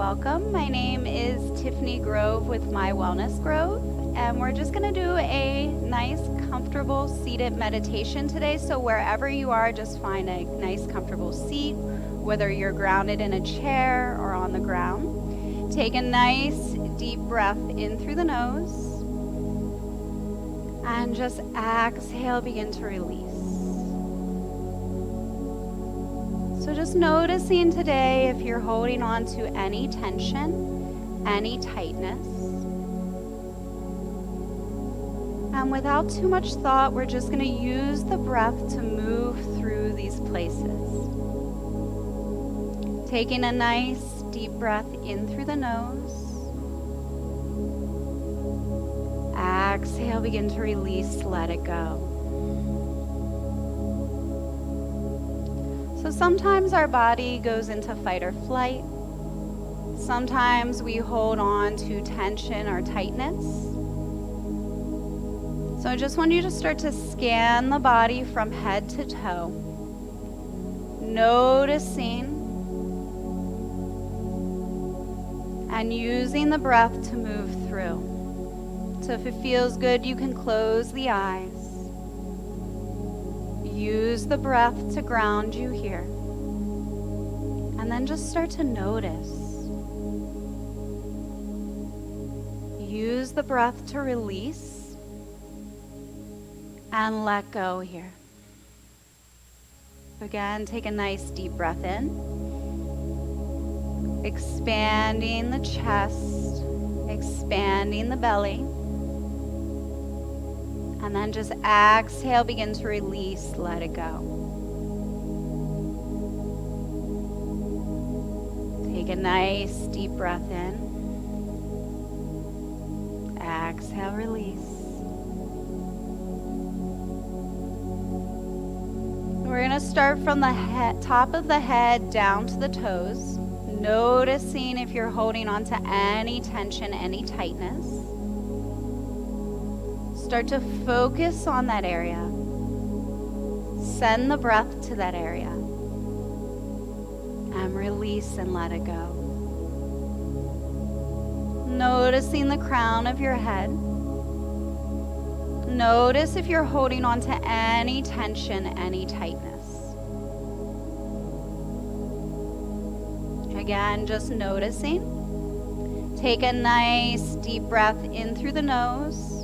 welcome. My name is Tiffany Grove with My Wellness Grove, and we're just going to do a nice, comfortable seated meditation today. So wherever you are, just find a nice, comfortable seat, whether you're grounded in a chair or on the ground. Take a nice, deep breath in through the nose, and just exhale, begin to release. So just noticing today if you're holding on to any tension, any tightness. And without too much thought, we're just going to use the breath to move through these places. Taking a nice deep breath in through the nose. Exhale, begin to release, let it go. So sometimes our body goes into fight or flight. Sometimes we hold on to tension or tightness. So I just want you to start to scan the body from head to toe, noticing and using the breath to move through. So if it feels good, you can close the eyes. Use the breath to ground you here. And then just start to notice. Use the breath to release and let go here. Again, take a nice deep breath in. Expanding the chest, expanding the belly. And then just exhale, begin to release, let it go. Take a nice deep breath in. Exhale, release. We're going to start from the top of the head down to the toes, noticing if you're holding on to any tension, any tightness. Start to focus on that area. Send the breath to that area. And release and let it go. Noticing the crown of your head. Notice if you're holding on to any tension, any tightness. Again, just noticing. Take a nice deep breath in through the nose.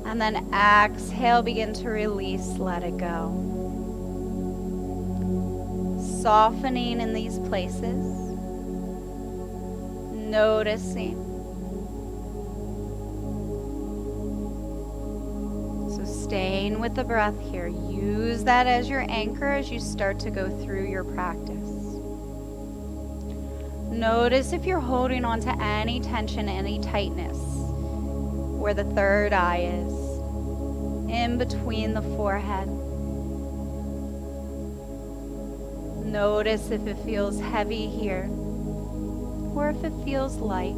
And then exhale, begin to release, let it go. Softening in these places. Noticing. So staying with the breath here. Use that as your anchor as you start to go through your practice. Notice if you're holding on to any tension, any tightness, where the third eye is, in between the forehead. Notice if it feels heavy here, or if it feels light.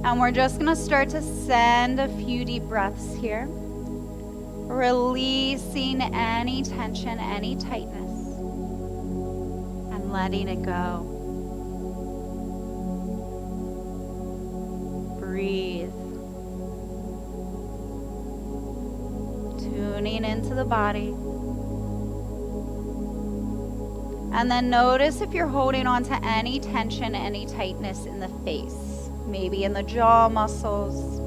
And we're just going to start to send a few deep breaths here, releasing any tension, any tightness, and letting it go. Breathe. Tuning into the body. And then notice if you're holding on to any tension, any tightness in the face. Maybe in the jaw muscles.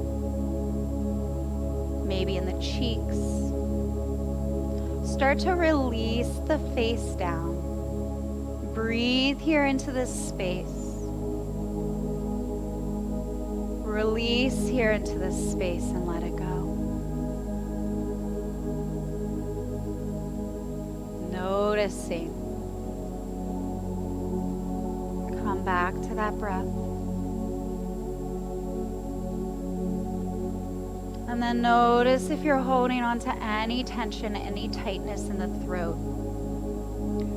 Maybe in the cheeks. Start to release the face down. Breathe here into this space. Release here into this space and let it go. Noticing. Come back to that breath. And then notice if you're holding on to any tension, any tightness in the throat.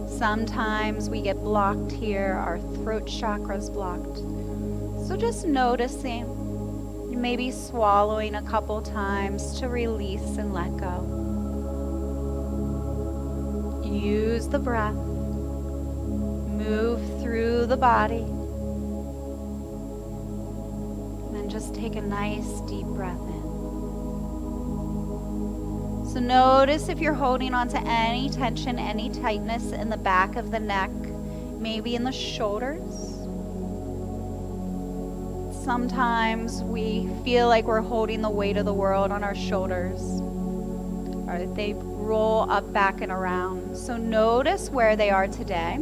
Sometimes we get blocked here, our throat chakra's blocked. So just noticing. Maybe swallowing a couple times to release and let go. Use the breath. move through the body. And then just take a nice deep breath in. So notice if you're holding on to any tension, any tightness in the back of the neck, maybe in the shoulders. Sometimes we feel like we're holding the weight of the world on our shoulders, or they roll up, back, and around. So notice where they are today.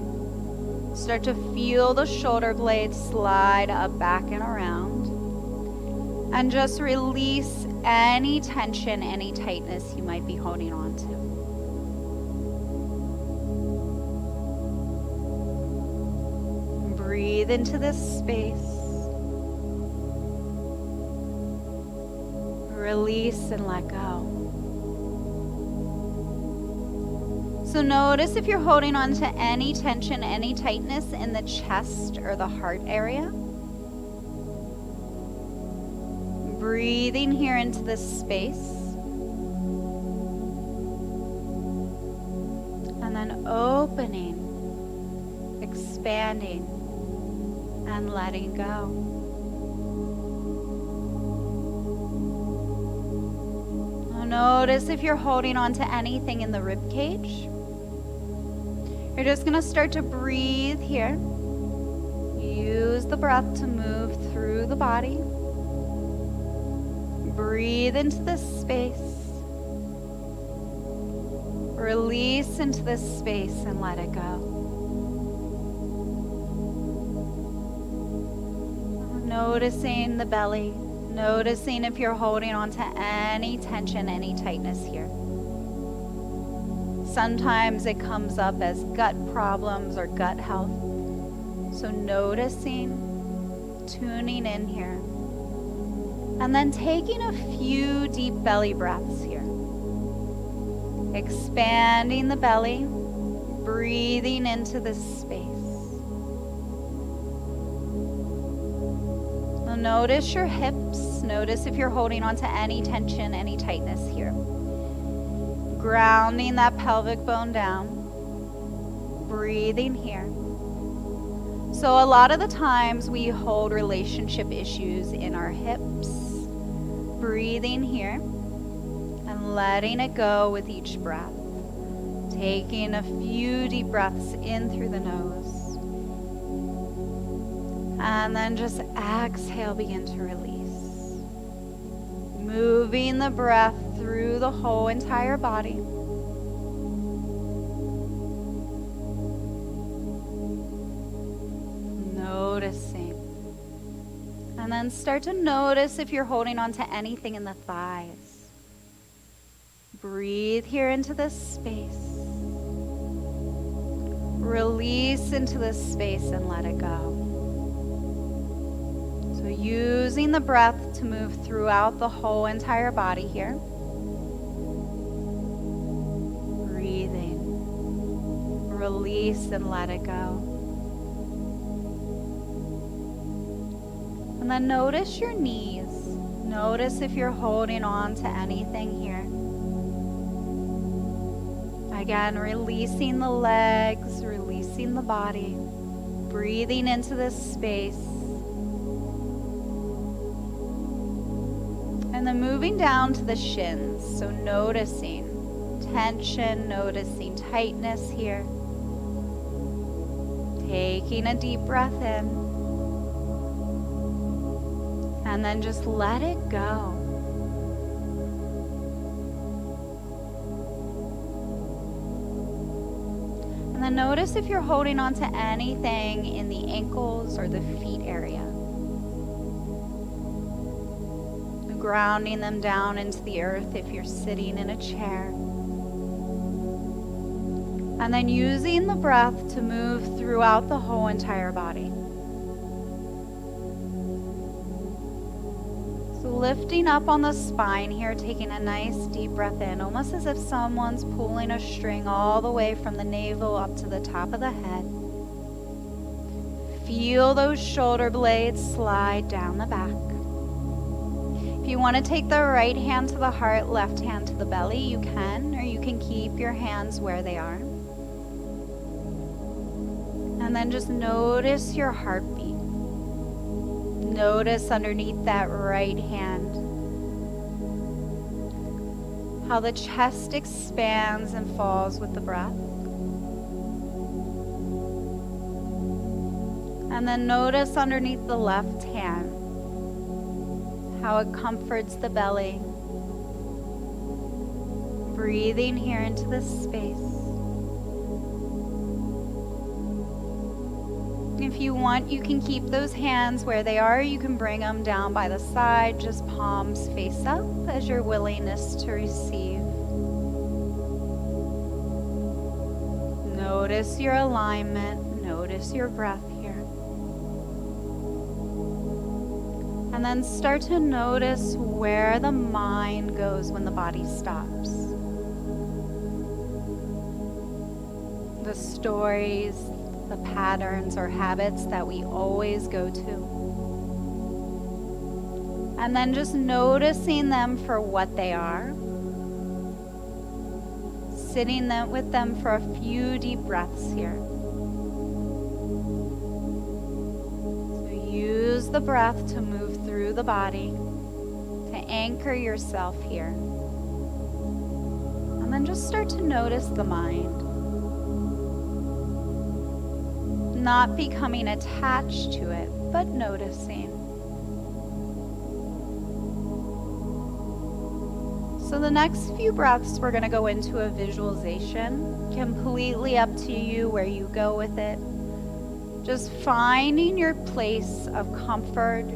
Start to feel the shoulder blades slide up, back, and around. And just release any tension, any tightness you might be holding on to. Breathe into this space. Release and let go. So notice if you're holding on to any tension, any tightness in the chest or the heart area. Breathing here into this space. And then opening, expanding, and letting go. Now notice if you're holding on to anything in the rib cage. You're just going to start to breathe here. Use the breath to move through the body. Breathe into this space. Release into this space and let it go. Noticing the belly. Noticing if you're holding on to any tension, any tightness here. Sometimes it comes up as gut problems or gut health. So noticing, tuning in here. And then taking a few deep belly breaths here. Expanding the belly, breathing into this space. Now notice your hips. Notice if you're holding on to any tension, any tightness here. Grounding that pelvic bone down. Breathing here. So a lot of the times we hold relationship issues in our hips. Breathing here and letting it go with each breath. Taking a few deep breaths in through the nose. And then just exhale, begin to release. Moving the breath through the whole entire body. Noticing. And then start to notice if you're holding on to anything in the thighs. Breathe here into this space. Release into this space and let it go. So using the breath to move throughout the whole entire body here. Breathing. Release and let it go. And then notice your knees. Notice if you're holding on to anything here. Again, releasing the legs, releasing the body, breathing into this space. And then moving down to the shins. So noticing tension, noticing tightness here. Taking a deep breath in. And then just let it go. And then notice if you're holding on to anything in the ankles or the feet area. Grounding them down into the earth if you're sitting in a chair. And then using the breath to move throughout the whole entire body. Lifting up on the spine here, taking a nice deep breath in, almost as if someone's pulling a string all the way from the navel up to the top of the head. Feel those shoulder blades slide down the back. If you want to take the right hand to the heart, left hand to the belly, you can, or you can keep your hands where they are. And then just notice your heartbeat. Notice underneath that right hand how the chest expands and falls with the breath. And then notice underneath the left hand how it comforts the belly. Breathing here into this space. If you want, you can keep those hands where they are. You can bring them down by the side, just palms face up as your willingness to receive. Notice your alignment. Notice your breath here. And then start to notice where the mind goes when the body stops. The stories, the patterns or habits that we always go to. And then just noticing them for what they are. Sitting with them for a few deep breaths here. So use the breath to move through the body, to anchor yourself here. And then just start to notice the mind. Not becoming attached to it, but noticing. So the next few breaths, we're going to go into a visualization. Completely up to you where you go with it. Just finding your place of comfort,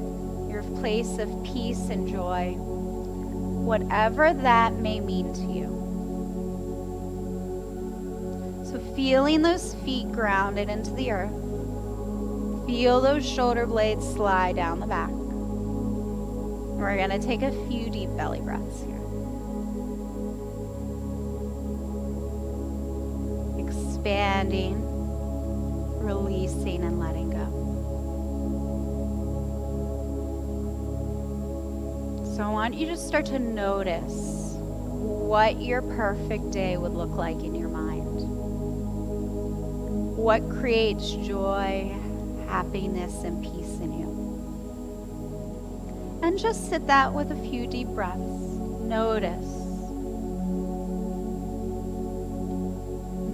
your place of peace and joy, whatever that may mean to you. So feeling those feet grounded into the earth. Feel those shoulder blades slide down the back. We're going to take a few deep belly breaths here. Expanding, releasing, and letting go. So I want you to start to notice what your perfect day would look like in your mind. What creates joy, happiness, and peace in you. And just sit that with a few deep breaths. Notice.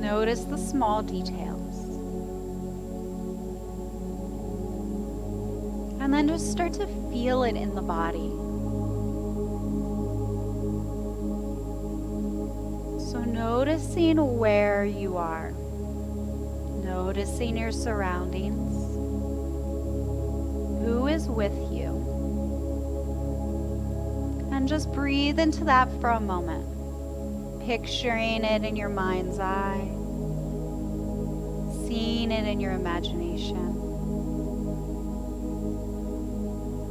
Notice the small details. And then just start to feel it in the body. So noticing where you are. Noticing your surroundings. Who is with you? And just breathe into that for a moment. Picturing it in your mind's eye. Seeing it in your imagination.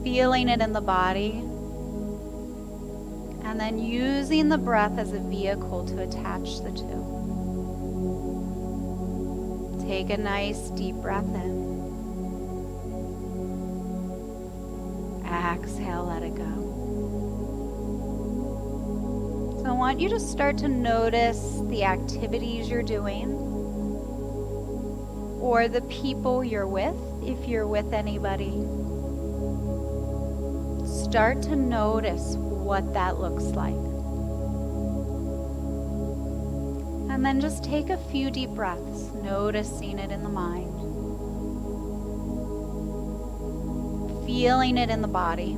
Feeling it in the body. And then using the breath as a vehicle to attach the two. Take a nice deep breath in. Exhale, let it go. So I want you to start to notice the activities you're doing or the people you're with, if you're with anybody. Start to notice what that looks like. And then just take a few deep breaths, noticing it in the mind. Feeling it in the body.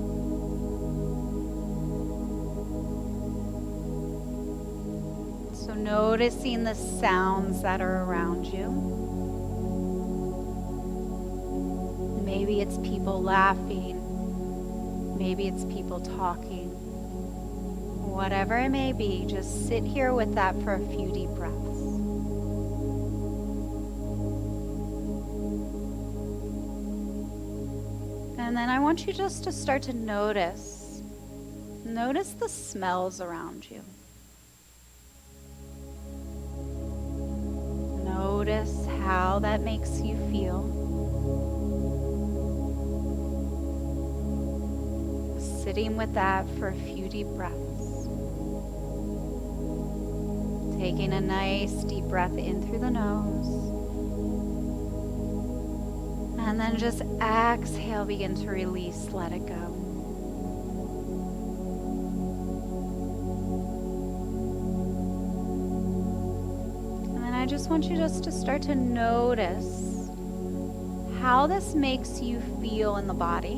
So noticing the sounds that are around you. Maybe it's people laughing. Maybe it's people talking. Whatever it may be, just sit here with that for a few deep breaths. And then I want you just to start to notice the smells around you. Notice how that makes you feel. Sitting with that for a few deep breaths. Taking a nice deep breath in through the nose. And then just exhale, begin to release, let it go. And then I just want you just to start to notice how this makes you feel in the body,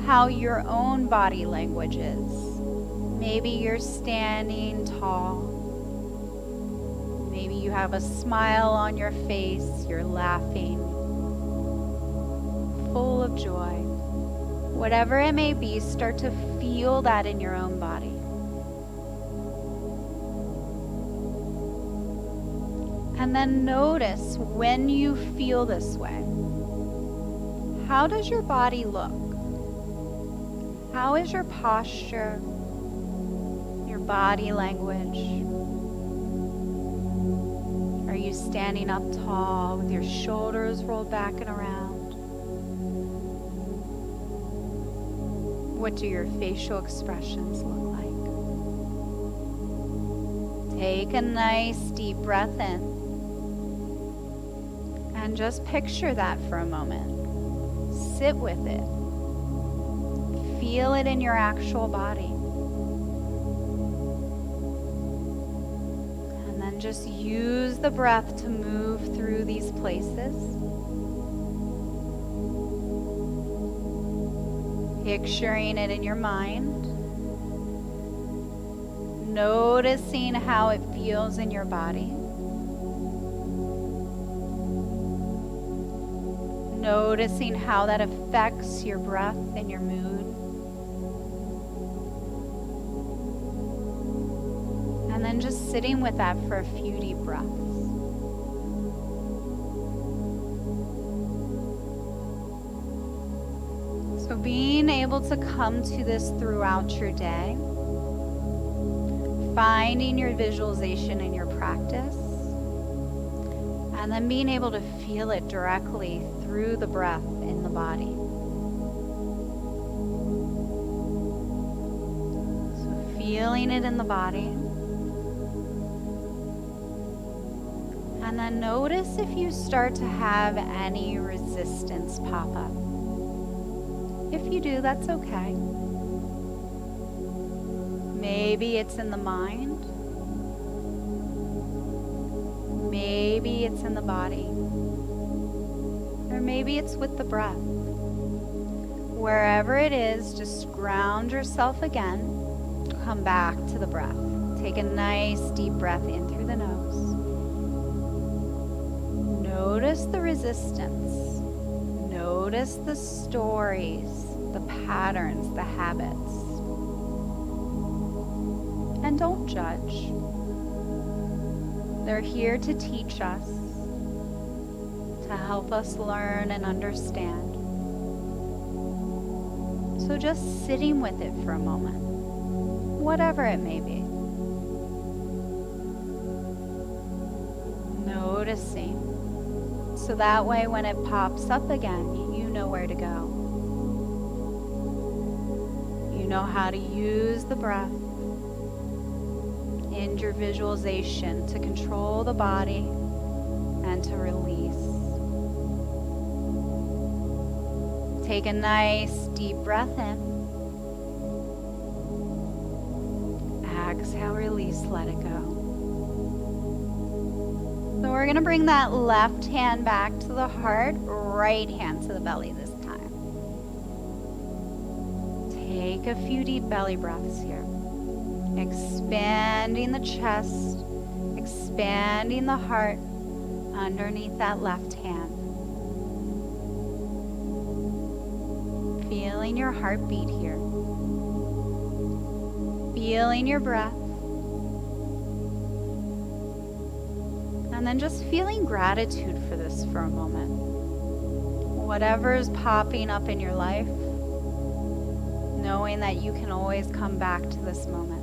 how your own body language is. Maybe you're standing tall. Maybe you have a smile on your face, you're laughing, full of joy. Whatever it may be, start to feel that in your own body. And then notice when you feel this way. How does your body look? How is your posture, your body language? Are you standing up tall with your shoulders rolled back and around? What do your facial expressions look like? Take a nice deep breath in. And just picture that for a moment. Sit with it. Feel it in your actual body. And then just use the breath to move through these places. Picturing it in your mind. Noticing how it feels in your body. Noticing how that affects your breath and your mood. And then just sitting with that for a few deep breaths. So being able to come to this throughout your day, finding your visualization in your practice, and then being able to feel it directly through the breath in the body. So feeling it in the body. And then notice if you start to have any resistance pop up. If you do, that's okay. Maybe it's in the mind. Maybe it's in the body. Or maybe it's with the breath. Wherever it is, just ground yourself again. Come back to the breath. Take a nice deep breath in through the nose. Notice the resistance. Notice the stories, the patterns, the habits. And don't judge. They're here to teach us, to help us learn and understand. So just sitting with it for a moment, whatever it may be. Noticing. So that way when it pops up again, you know where to go. You know how to use the breath and your visualization to control the body and to release. Take a nice deep breath in. Exhale, release, let it go. So we're going to bring that left hand back to the heart, right hand to the belly this time. Take a few deep belly breaths here. Expanding the chest, expanding the heart underneath that left hand. Feeling your heartbeat here. Feeling your breath. And then just feeling gratitude for this for a moment. Whatever is popping up in your life, knowing that you can always come back to this moment.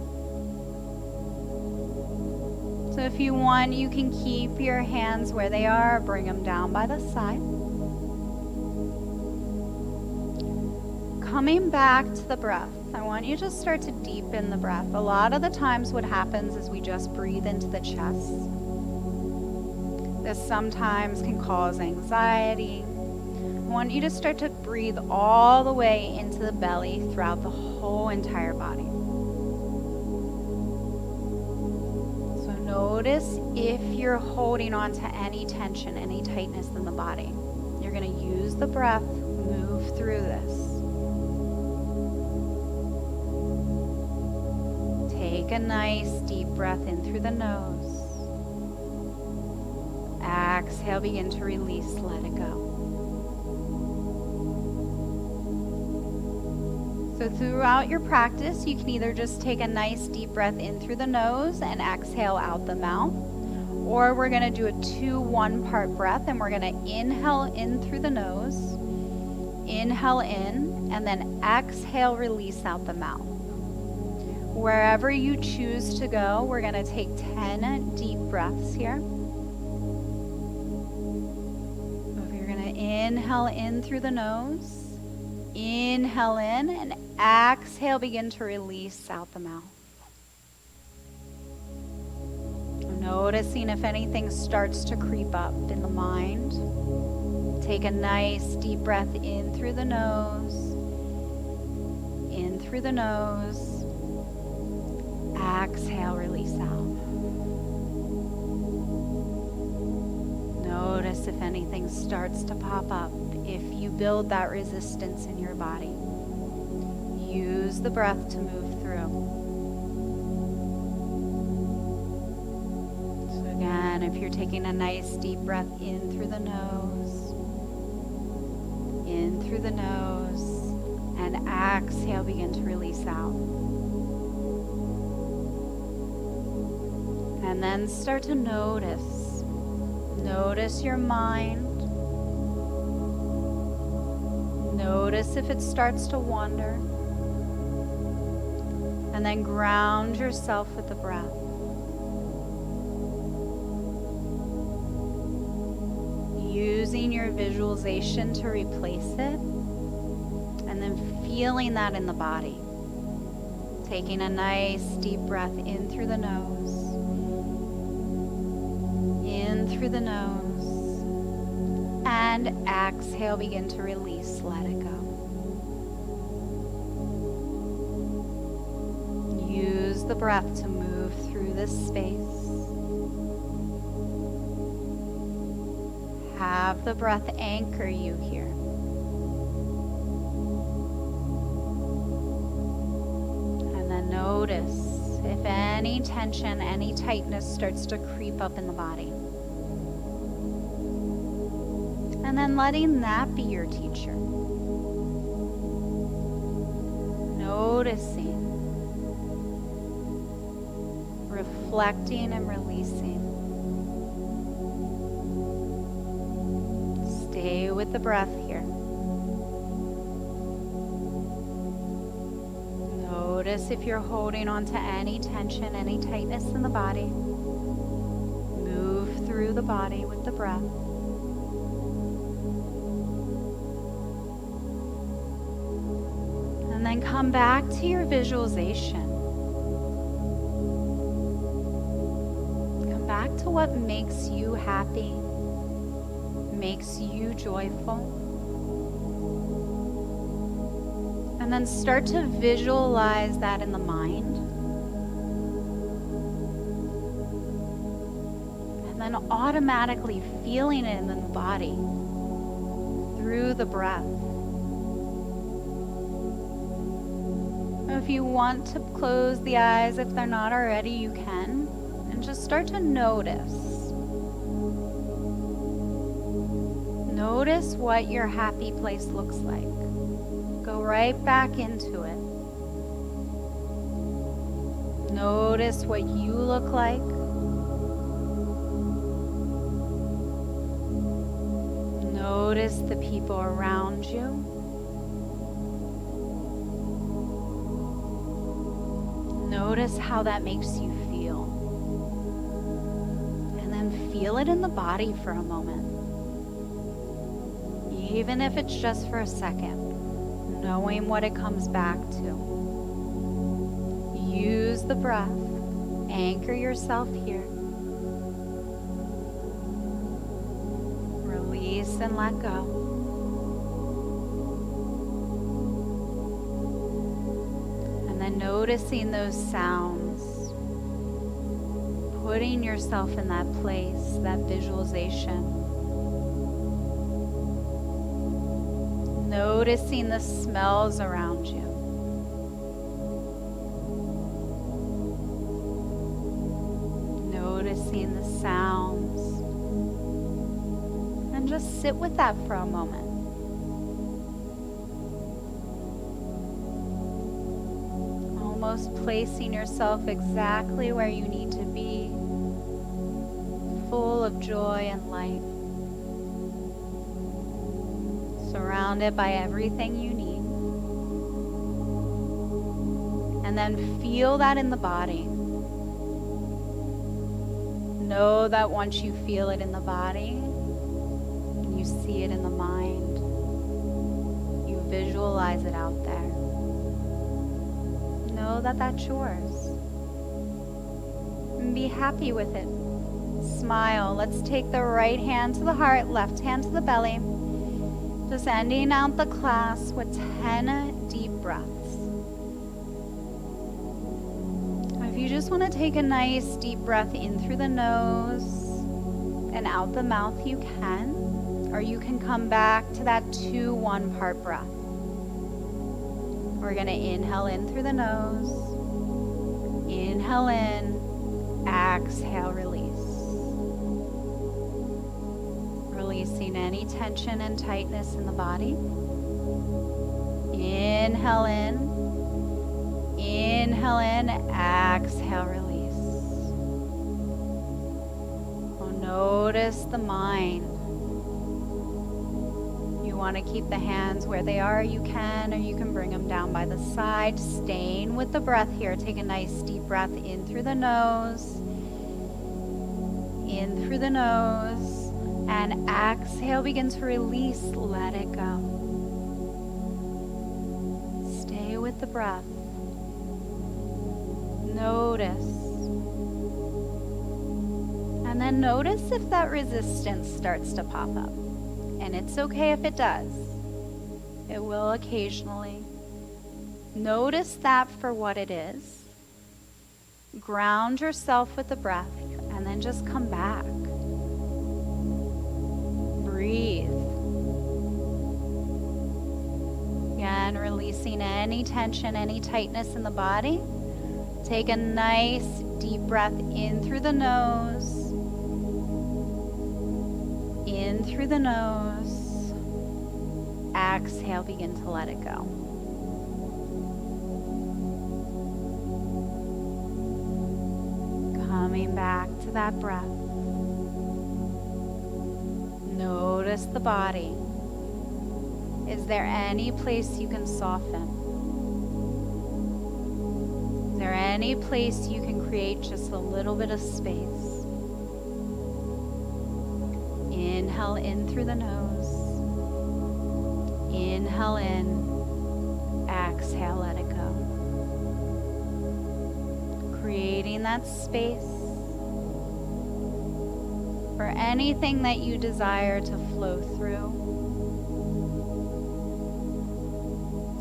So if you want, you can keep your hands where they are, or bring them down by the side. Coming back to the breath, I want you to start to deepen the breath. A lot of the times what happens is we just breathe into the chest. This sometimes can cause anxiety. I want you to start to breathe all the way into the belly throughout the whole entire body. So notice if you're holding on to any tension, any tightness in the body. You're going to use the breath, move through this. Take a nice deep breath in through the nose. Exhale, begin to release, let it go. So throughout your practice, you can either just take a nice deep breath in through the nose and exhale out the mouth, or we're going to do a 2-1 part breath, and we're going to inhale in through the nose, inhale in, and then exhale, release out the mouth. Wherever you choose to go, we're going to take 10 deep breaths here. So if you're going to inhale in through the nose, inhale in, and exhale, begin to release out the mouth. Noticing if anything starts to creep up in the mind. Take a nice deep breath in through the nose, in through the nose. Exhale, release out. Notice if anything starts to pop up. If you build that resistance in your body, use the breath to move through. So again, if you're taking a nice deep breath in through the nose, in through the nose, and exhale, begin to release out. And then start to notice. Notice your mind. Notice if it starts to wander. And then ground yourself with the breath. Using your visualization to replace it. And then feeling that in the body. Taking a nice deep breath in through the nose. In through the nose, and exhale, begin to release, let it go. Use the breath to move through this space. Have the breath anchor you here. And then notice if any tension, any tightness starts to creep up in the body. And then letting that be your teacher. Noticing, reflecting and releasing. Stay with the breath here. Notice if you're holding on to any tension, any tightness in the body. Move through the body with the breath. And then come back to your visualization. Come back to what makes you happy, makes you joyful. And then start to visualize that in the mind. And then automatically feeling it in the body through the breath. If you want to close the eyes, if they're not already, you can. And just start to notice. Notice what your happy place looks like. Go right back into it. Notice what you look like. Notice the people around you. Notice how that makes you feel. And then feel it in the body for a moment. Even if it's just for a second. Knowing what it comes back to. Use the breath. Anchor yourself here. Release and let go. And then noticing those sounds. Putting yourself in that place, that visualization. Noticing the smells around you. Noticing the sounds. And just sit with that for a moment. Almost placing yourself exactly where you need to be, full of joy and light. Surrounded by everything you need. And then feel that in the body. Know that once you feel it in the body, you see it in the mind, you visualize it out there. Know that that's yours. And be happy with it. Smile. Let's take the right hand to the heart, left hand to the belly. Just ending out the class with 10 deep breaths. If you just want to take a nice deep breath in through the nose and out the mouth, you can. Or you can come back to that 2-1 part breath. We're going to inhale in through the nose. Inhale in. Exhale, release. Releasing any tension and tightness in the body. Inhale in. Inhale in. Exhale, release. Oh, notice the mind. You want to keep the hands where they are, you can, or you can bring them down by the side. Staying with the breath here. Take a nice deep breath in through the nose. In through the nose. And exhale, begin to release, let it go. Stay with the breath. Notice. And then notice if that resistance starts to pop up. And it's okay if it does. It will occasionally. Notice that for what it is. Ground yourself with the breath and then just come back. Breathe. Again, releasing any tension, any tightness in the body. Take a nice deep breath in through the nose. In through the nose. Exhale, begin to let it go. Coming back to that breath. Notice the body. Is there any place you can soften? Is there any place you can create just a little bit of space? Inhale in through the nose. Inhale in. Exhale, let it go. Creating that space for anything that you desire to flow through.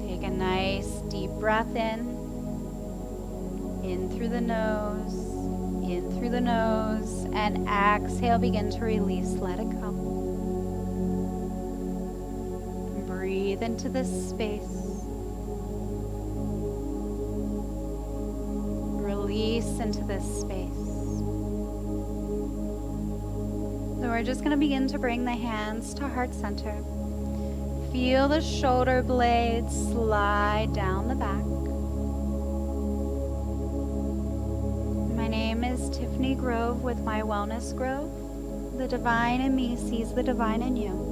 Take a nice deep breath in through the nose, in through the nose, and exhale, begin to release, let it go. Breathe into this space. Release into this space. So we're just going to begin to bring the hands to heart center. Feel the shoulder blades slide down the back. My name is Tiffany Grove with My Wellness Grove. The divine in me sees the divine in you.